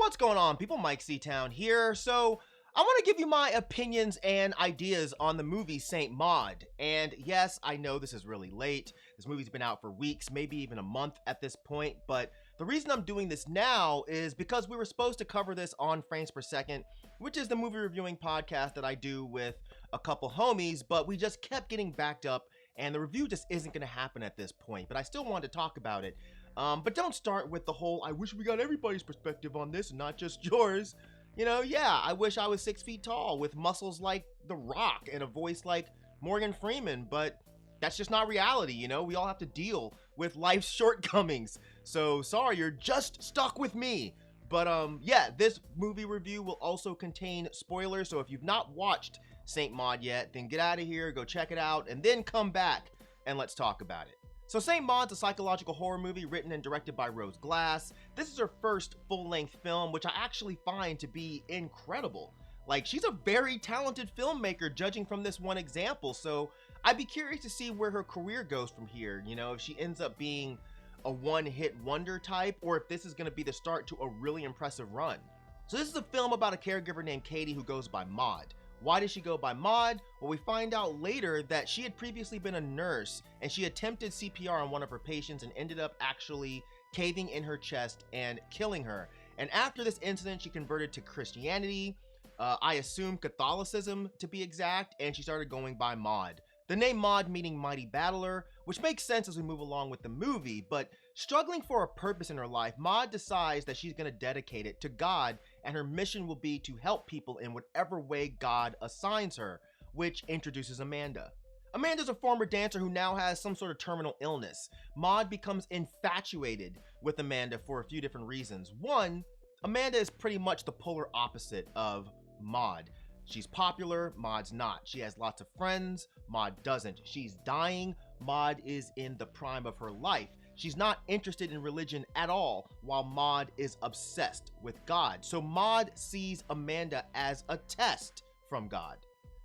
What's going on, people? Myke C-Town here. So, I want to give you my opinions and ideas on the movie Saint Maud. And yes, I know this is really late. This movie's been out for weeks, maybe even a month at this point. But the reason I'm doing this now is because we were supposed to cover this on Frames Per Second, which is the movie reviewing podcast that I do with a couple homies. But we just kept getting backed up, and the review just isn't going to happen at this point. But I still wanted to talk about it. But don't start with the whole, I wish we got everybody's perspective on this and not just yours. You know, yeah, I wish I was 6 feet tall with muscles like The Rock and a voice like Morgan Freeman, but that's just not reality, you know? We all have to deal with life's shortcomings. So, sorry, you're just stuck with me. But, yeah, this movie review will also contain spoilers, so if you've not watched Saint Maud yet, then get out of here, go check it out, and then come back and let's talk about it. So Saint Maud's a psychological horror movie written and directed by Rose Glass. This is her first full-length film, which I actually find to be incredible. Like, she's a very talented filmmaker, judging from this one example, so I'd be curious to see where her career goes from here, you know, if she ends up being a one-hit wonder type, or if this is going to be the start to a really impressive run. So this is a film about a caregiver named Katie who goes by Maud. Why does she go by Maud? Well, we find out later that she had previously been a nurse and she attempted CPR on one of her patients and ended up actually caving in her chest and killing her. And after this incident, she converted to Christianity, I assume Catholicism to be exact, and she started going by Maud. The name Maud meaning mighty battler, which makes sense as we move along with the movie, but struggling for a purpose in her life, Maud decides that she's going to dedicate it to God, and her mission will be to help people in whatever way God assigns her, which introduces Amanda. Amanda's a former dancer who now has some sort of terminal illness. Maud becomes infatuated with Amanda for a few different reasons. One, Amanda is pretty much the polar opposite of Maud. She's popular, Maud's not. She has lots of friends, Maud doesn't. She's dying, Maud is in the prime of her life. She's not interested in religion at all, while Maud is obsessed with God. So Maud sees Amanda as a test from God.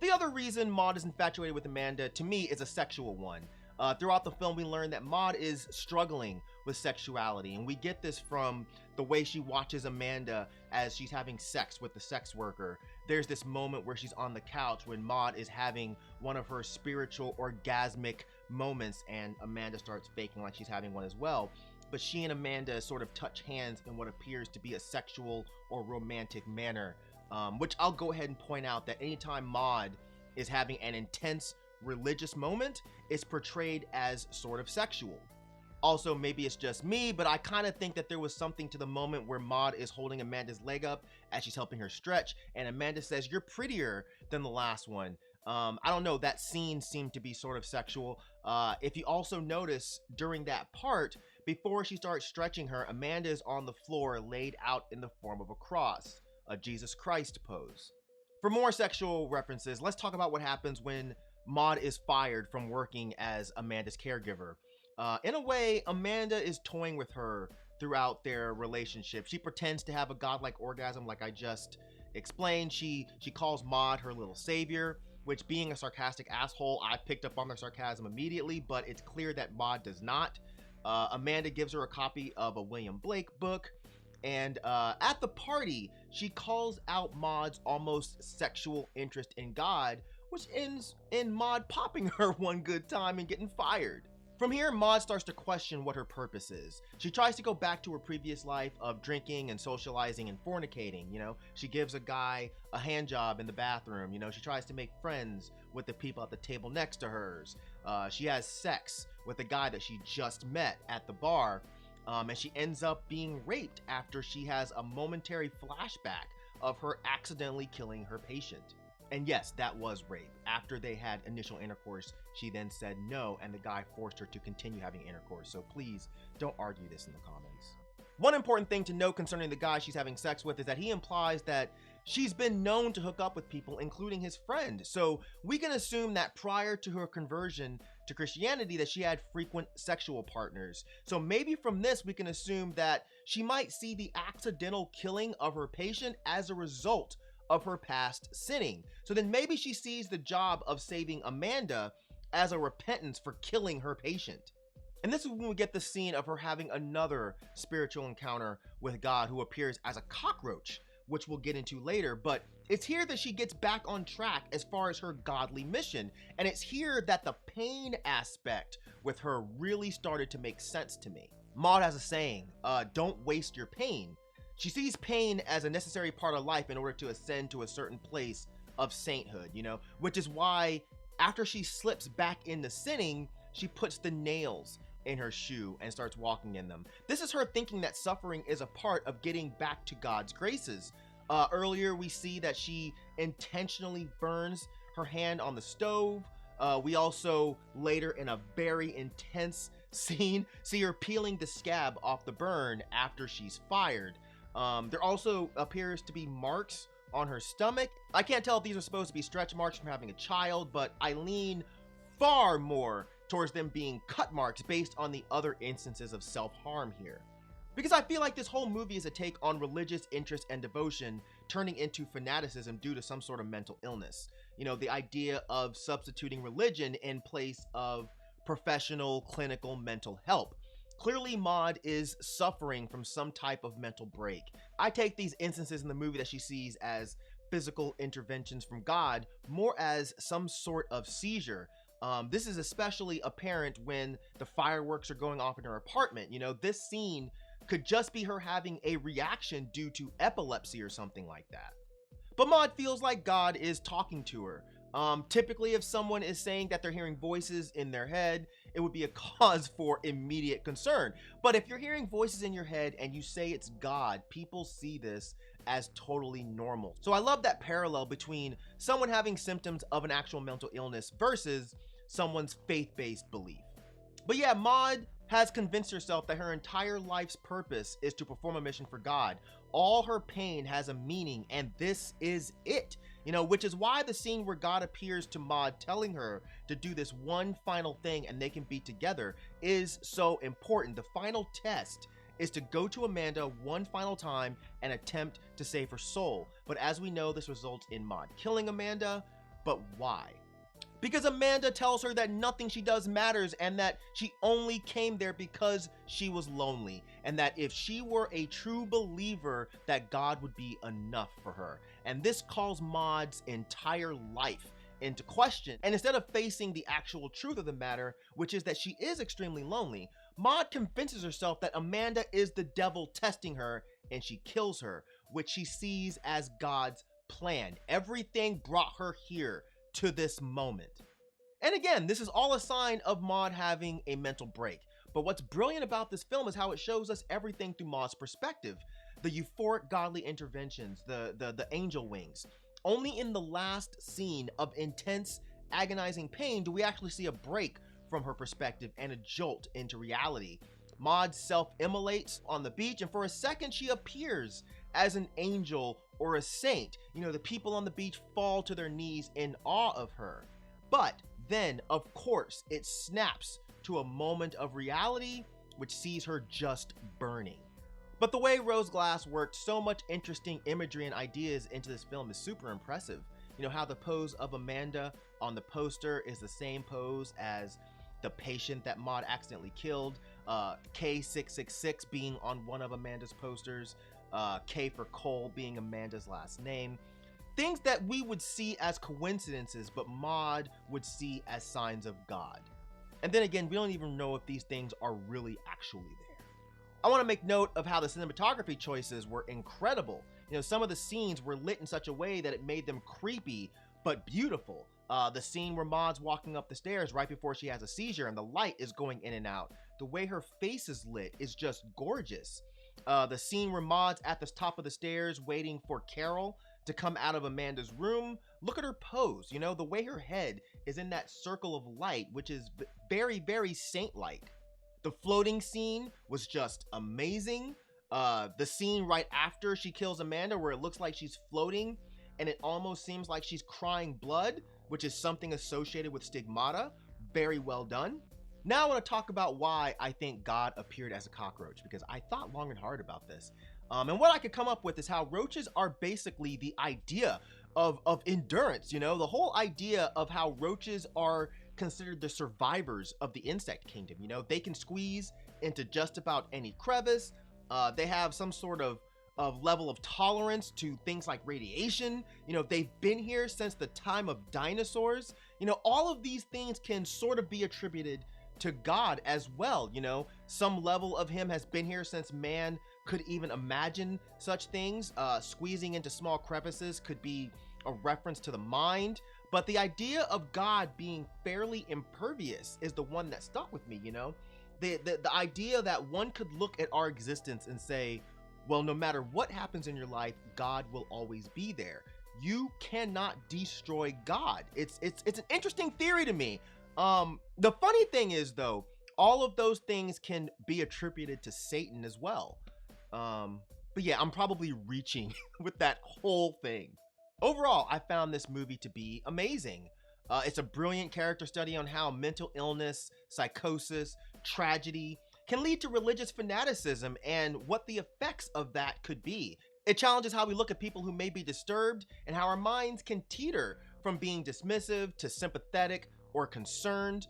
The other reason Maud is infatuated with Amanda, to me, is a sexual one. Throughout the film, we learn that Maud is struggling with sexuality, and we get this from the way she watches Amanda as she's having sex with the sex worker. There's this moment where she's on the couch when Maud is having one of her spiritual orgasmic moments, and Amanda starts faking like she's having one as well. But she and Amanda sort of touch hands in what appears to be a sexual or romantic manner, which I'll go ahead and point out that anytime Maud is having an intense religious moment, is portrayed as sort of sexual. Also, maybe it's just me, but I kind of think that there was something to the moment where Maud is holding Amanda's leg up as she's helping her stretch, and Amanda says, "You're prettier than the last one." I don't know, that scene seemed to be sort of sexual. If you also notice, during that part, before she starts stretching her, Amanda is on the floor laid out in the form of a cross, a Jesus Christ pose. For more sexual references, let's talk about what happens when Maud is fired from working as Amanda's caregiver. In a way, Amanda is toying with her throughout their relationship. She pretends to have a godlike orgasm like I just explained. She calls Maud her little savior, which, being a sarcastic asshole, I picked up on the sarcasm immediately, but it's clear that Maud does not. Amanda gives her a copy of a William Blake book, and at the party, she calls out Maud's almost sexual interest in God, which ends in Maud popping her one good time and getting fired. From here, Maud starts to question what her purpose is. She tries to go back to her previous life of drinking and socializing and fornicating, you know. She gives a guy a hand job in the bathroom, you know. She tries to make friends with the people at the table next to hers. She has sex with a guy that she just met at the bar, and she ends up being raped after she has a momentary flashback of her accidentally killing her patient. And yes, that was rape. After they had initial intercourse, she then said no, and the guy forced her to continue having intercourse. So please don't argue this in the comments. One important thing to note concerning the guy she's having sex with is that he implies that she's been known to hook up with people, including his friend. So we can assume that prior to her conversion to Christianity that she had frequent sexual partners. So maybe from this we can assume that she might see the accidental killing of her patient as a result of her past sinning. So then maybe she sees the job of saving Amanda as a repentance for killing her patient. And this is when we get the scene of her having another spiritual encounter with God, who appears as a cockroach, which we'll get into later. But it's here that she gets back on track as far as her godly mission. And it's here that the pain aspect with her really started to make sense to me. Maud has a saying, don't waste your pain. She sees pain as a necessary part of life in order to ascend to a certain place of sainthood, which is why after she slips back into sinning, she puts the nails in her shoe and starts walking in them. This is her thinking that suffering is a part of getting back to God's graces. Earlier, we see that she intentionally burns her hand on the stove. We also later, in a very intense scene, see her peeling the scab off the burn after she's fired. There also appears to be marks on her stomach. I can't tell if these are supposed to be stretch marks from having a child, but I lean far more towards them being cut marks based on the other instances of self-harm here. Because I feel like this whole movie is a take on religious interest and devotion turning into fanaticism due to some sort of mental illness. The idea of substituting religion in place of professional clinical mental help. Clearly, Maud is suffering from some type of mental break. I take these instances in the movie that she sees as physical interventions from God more as some sort of seizure. This is especially apparent when the fireworks are going off in her apartment. This scene could just be her having a reaction due to epilepsy or something like that. But Maud feels like God is talking to her. Typically, if someone is saying that they're hearing voices in their head, it would be a cause for immediate concern. But if you're hearing voices in your head and you say it's God, people see this as totally normal. So I love that parallel between someone having symptoms of an actual mental illness versus someone's faith-based belief. But yeah, Maud has convinced herself that her entire life's purpose is to perform a mission for God. All her pain has a meaning, and this is it. Which is why the scene where God appears to Maud telling her to do this one final thing and they can be together is so important. The final test is to go to Amanda one final time and attempt to save her soul. But as we know, this results in Maud killing Amanda. But why? Because Amanda tells her that nothing she does matters and that she only came there because she was lonely, and that if she were a true believer, that God would be enough for her. And this calls Maud's entire life into question. And instead of facing the actual truth of the matter, which is that she is extremely lonely, Maud convinces herself that Amanda is the devil testing her, and she kills her, which she sees as God's plan. Everything brought her here to this moment. And again, this is all a sign of Maud having a mental break. But what's brilliant about this film is how it shows us everything through Maud's perspective. The euphoric godly interventions, the angel wings. Only in the last scene of intense, agonizing pain do we actually see a break from her perspective and a jolt into reality. Maud self-immolates on the beach, and for a second she appears as an angel or a saint. The people on the beach fall to their knees in awe of her. But then, of course, it snaps to a moment of reality, which sees her just burning. But the way Rose Glass worked so much interesting imagery and ideas into this film is super impressive. How the pose of Amanda on the poster is the same pose as the patient that Maud accidentally killed, K666 being on one of Amanda's posters, K for Cole being Amanda's last name. Things that we would see as coincidences, but Maud would see as signs of God. And then again, we don't even know if these things are really actually there. I want to make note of how the cinematography choices were incredible. Some of the scenes were lit in such a way that it made them creepy, but beautiful. The scene where Maud's walking up the stairs right before she has a seizure and the light is going in and out. The way her face is lit is just gorgeous. The scene where Maud's at the top of the stairs waiting for Carol to come out of Amanda's room. Look at her pose, the way her head is in that circle of light, which is very, very saint-like. The floating scene was just amazing. The scene right after she kills Amanda where it looks like she's floating and it almost seems like she's crying blood, which is something associated with stigmata. Very well done. Now I want to talk about why I think God appeared as a cockroach, because I thought long and hard about this. And what I could come up with is how roaches are basically the idea of endurance. The whole idea of how roaches are considered the survivors of the insect kingdom. You know, they can squeeze into just about any crevice. They have some sort of level of tolerance to things like radiation. You know, they've been here since the time of dinosaurs. You know, all of these things can sort of be attributed to God as well. You know, some level of him has been here since man could even imagine such things. Squeezing into small crevices could be a reference to the mind, but the idea of God being fairly impervious is the one that stuck with me. You know, the idea that one could look at our existence and say, well, no matter what happens in your life, God will always be there. You cannot destroy God. It's an interesting theory to me. The funny thing is, though, all of those things can be attributed to Satan as well. But yeah, I'm probably reaching with that whole thing. Overall, I found this movie to be amazing. It's a brilliant character study on how mental illness, psychosis, tragedy can lead to religious fanaticism and what the effects of that could be. It challenges how we look at people who may be disturbed and how our minds can teeter from being dismissive to sympathetic or concerned.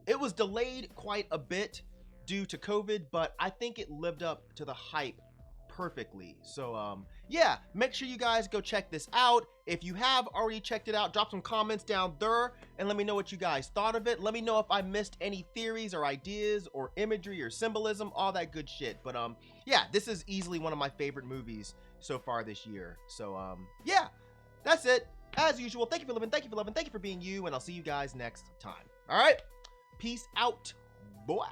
It was delayed quite a bit due to COVID, but I think it lived up to the hype perfectly. So yeah, make sure you guys go check this out. If you have already checked it out, drop some comments down there and let me know what you guys thought of it. Let me know if I missed any theories or ideas or imagery or symbolism, all that good shit. But yeah, this is easily one of my favorite movies so far this year. So yeah, that's it. As usual, thank you for living, thank you for loving, thank you for being you, and I'll see you guys next time. All right, peace out, boy.